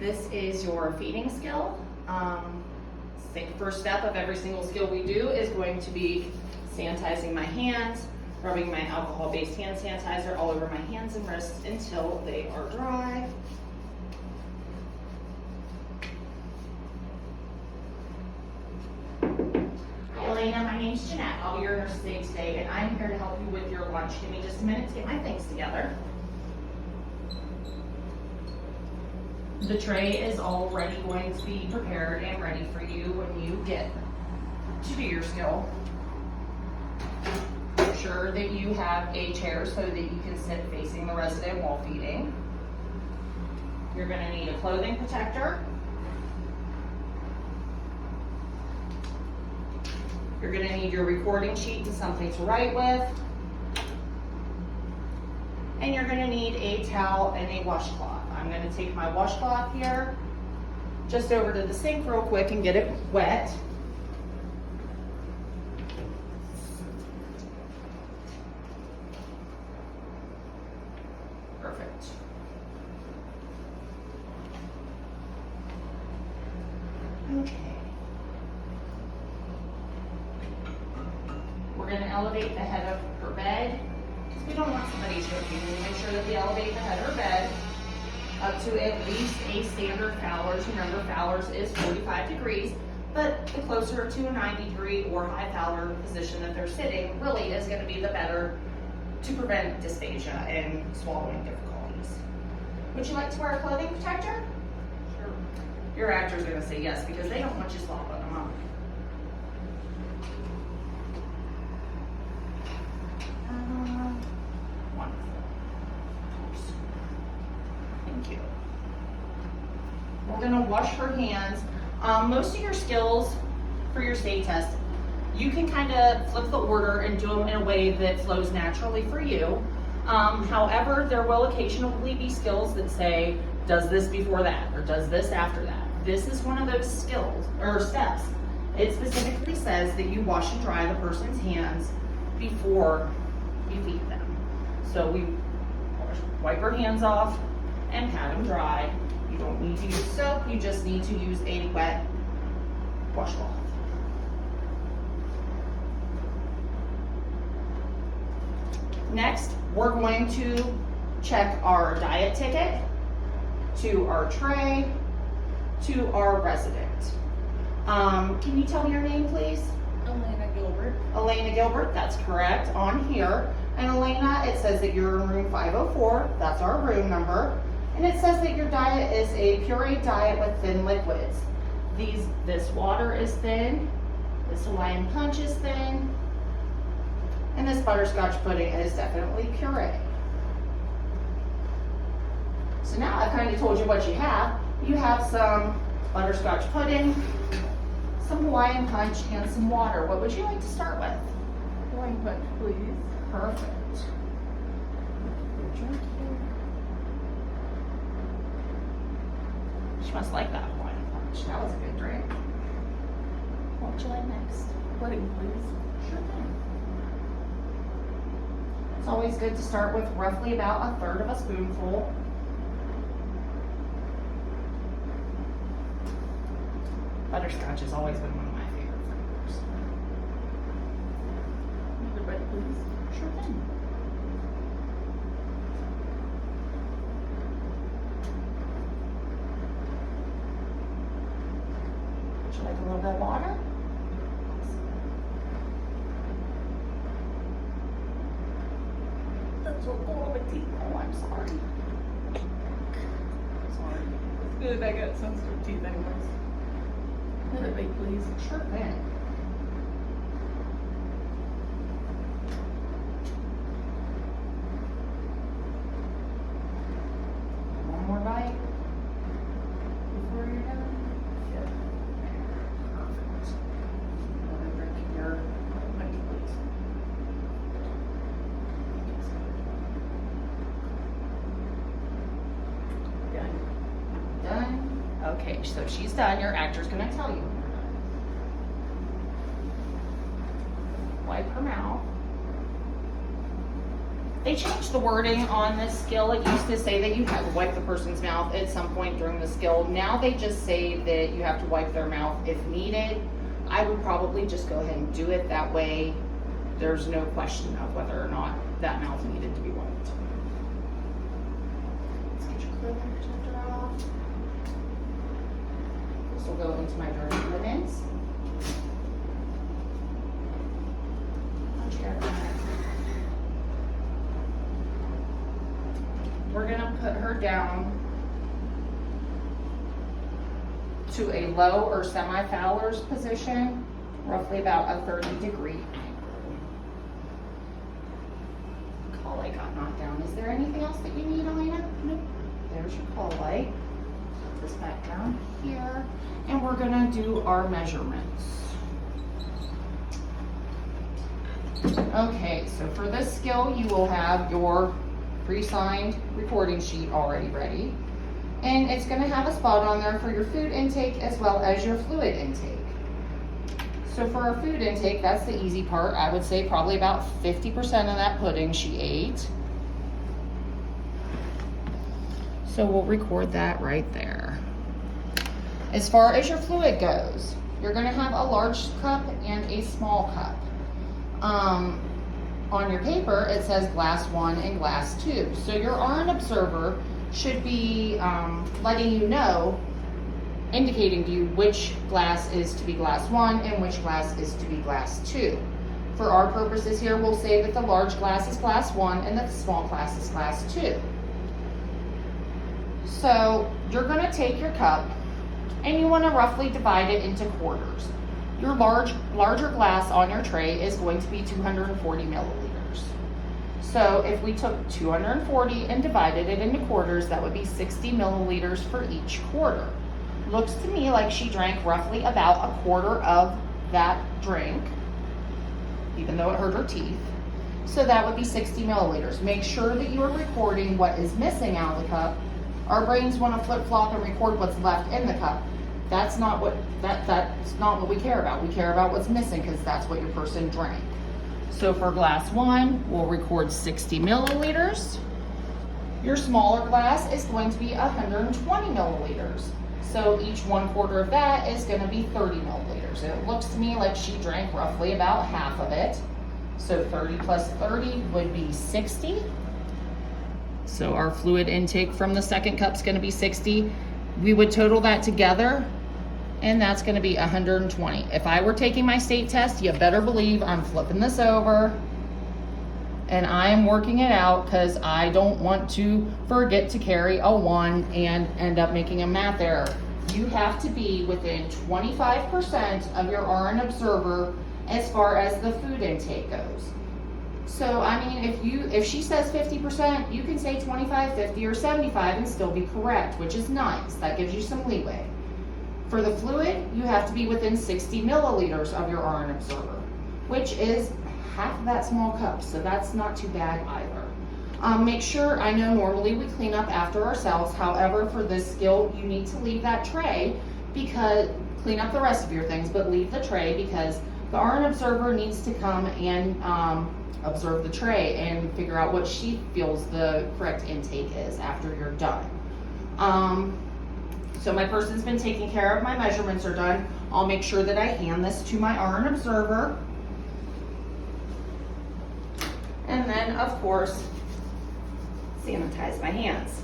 This is your feeding skill. First step of every single skill we do is going to be sanitizing my hands, rubbing my alcohol-based hand sanitizer all over my hands and wrists until they are dry. Hi Elena, my name's Jeanette. I'll be your nurse today, and I'm here to help you with your lunch. Give me just a minute to get my things together. The tray is already going to be prepared and ready for you when you get to do your skill. Make sure that you have a chair so that you can sit facing the resident while feeding. You're going to need a clothing protector. You're going to need your recording sheet and something to write with. And you're going to need a towel and a washcloth. I'm going to take my washcloth here, just over to the sink real quick and get it wet. Perfect. Okay. We're going to elevate the head of her bed. We don't want somebody choking. We make sure that we elevate the head of her bed up to at least a standard Fowler's. Remember, Fowler's is 45 degrees, but the closer to a 90-degree or high Fowler position that they're sitting really is going to be the better to prevent dysphagia and swallowing difficulties. Would you like to wear a clothing protector? Sure. Your actor's going to say yes because they don't want you swallowing them up. We're going to wash her hands. Most of your skills for your state test, you can kind of flip the order and do them in a way that flows naturally for you. However, there will occasionally be skills that say, does this before that, or does this after that. This is one of those skills, or steps. It specifically says that you wash and dry the person's hands before you feed them. So we wipe her hands off and pat them dry. You don't need to use soap, you just need to use a wet washcloth. Next, we're going to check our diet ticket, to our tray, to our resident. Can you tell me your name, please? Elena Gilbert. Elena Gilbert, that's correct, on here. And Elena, it says that you're in room 504, that's our room number. And it says that your diet is a pureed diet with thin liquids. This water is thin, this Hawaiian punch is thin, and this butterscotch pudding is definitely puree. So now I've kind of told you what you have. You have some butterscotch pudding, some Hawaiian punch, and some water. What would you like to start with? Hawaiian punch, please. Perfect. Drink here. She must like that Hawaiian punch. That was a good drink. What would you like next? Pudding, please. Sure thing. It's always good to start with roughly about 1/3 of a spoonful. Butterscotch has always been one of my favorite flavors. Another bite, please. Sure thing. Would you like a little bit of water? That's a little bit deep. Oh, I'm sorry. Sorry. It's good, I got sensitive teeth anyways. Another bite, please. Sure thing. One more bite before you're done. Yeah. Perfect. Another drink here. Thank you, please. Done. Done. Okay, so she's done. Your actor's gonna tell you when you're done. Wipe her mouth. They changed the wording on this skill. It used to say that you had to wipe the person's mouth at some point during the skill. Now they just say that you have to wipe their mouth if needed. I would probably just go ahead and do it that way. There's no question of whether or not that mouth needed to be wiped. Let's get your clothing protector off. This will go into my dirty linens. We're gonna put her down to a low or semi-Fowler's position, roughly about a 30-degree angle. Call light got knocked down. Is there anything else that you need, Elena? Nope. There's your call light. Put this back down here, and we're gonna do our measurements. Okay, so for this skill, you will have your pre-signed recording sheet already ready. And it's gonna have a spot on there for your food intake as well as your fluid intake. So for our food intake, that's the easy part. I would say probably about 50% of that pudding she ate. So we'll record that right there. As far as your fluid goes, you're gonna have a large cup and a small cup. On your paper, it says glass 1 and glass 2. So your RN observer should be letting you know, indicating to you which glass is to be glass 1 and which glass is to be glass 2. For our purposes here, we'll say that the large glass is glass 1 and that the small glass is glass 2. So you're going to take your cup and you want to roughly divide it into quarters. Your larger glass on your tray is going to be 240 milliliters. So if we took 240 and divided it into quarters, that would be 60 milliliters for each quarter. Looks to me like she drank roughly about a quarter of that drink, even though it hurt her teeth. So that would be 60 milliliters. Make sure that you are recording what is missing out of the cup. Our brains want to flip-flop and record what's left in the cup. That's not what we care about. We care about what's missing because that's what your person drank. So for glass 1, we'll record 60 milliliters. Your smaller glass is going to be 120 milliliters. So each 1/4 of that is going to be 30 milliliters. It looks to me like she drank roughly about half of it. So 30 plus 30 would be 60. So our fluid intake from the second cup is going to be 60. We would total that together, and that's going to be 120. If I were taking my state test, you better believe I'm flipping this over and I am working it out because I don't want to forget to carry a 1 and end up making a math error. You have to be within 25% of your RN observer as far as the food intake goes. So, I mean, if she says 50%, you can say 25, 50, or 75 and still be correct, which is nice. That gives you some leeway. For the fluid, you have to be within 60 milliliters of your RN observer, which is half of that small cup, so that's not too bad either. Make sure, I know normally we clean up after ourselves, however, for this skill, you need to leave that tray because, clean up the rest of your things, but leave the tray because the RN observer needs to come and observe the tray and figure out what she feels the correct intake is after you're done. So my person's been taking care of, my measurements are done. I'll make sure that I hand this to my RN observer. And then, of course, sanitize my hands.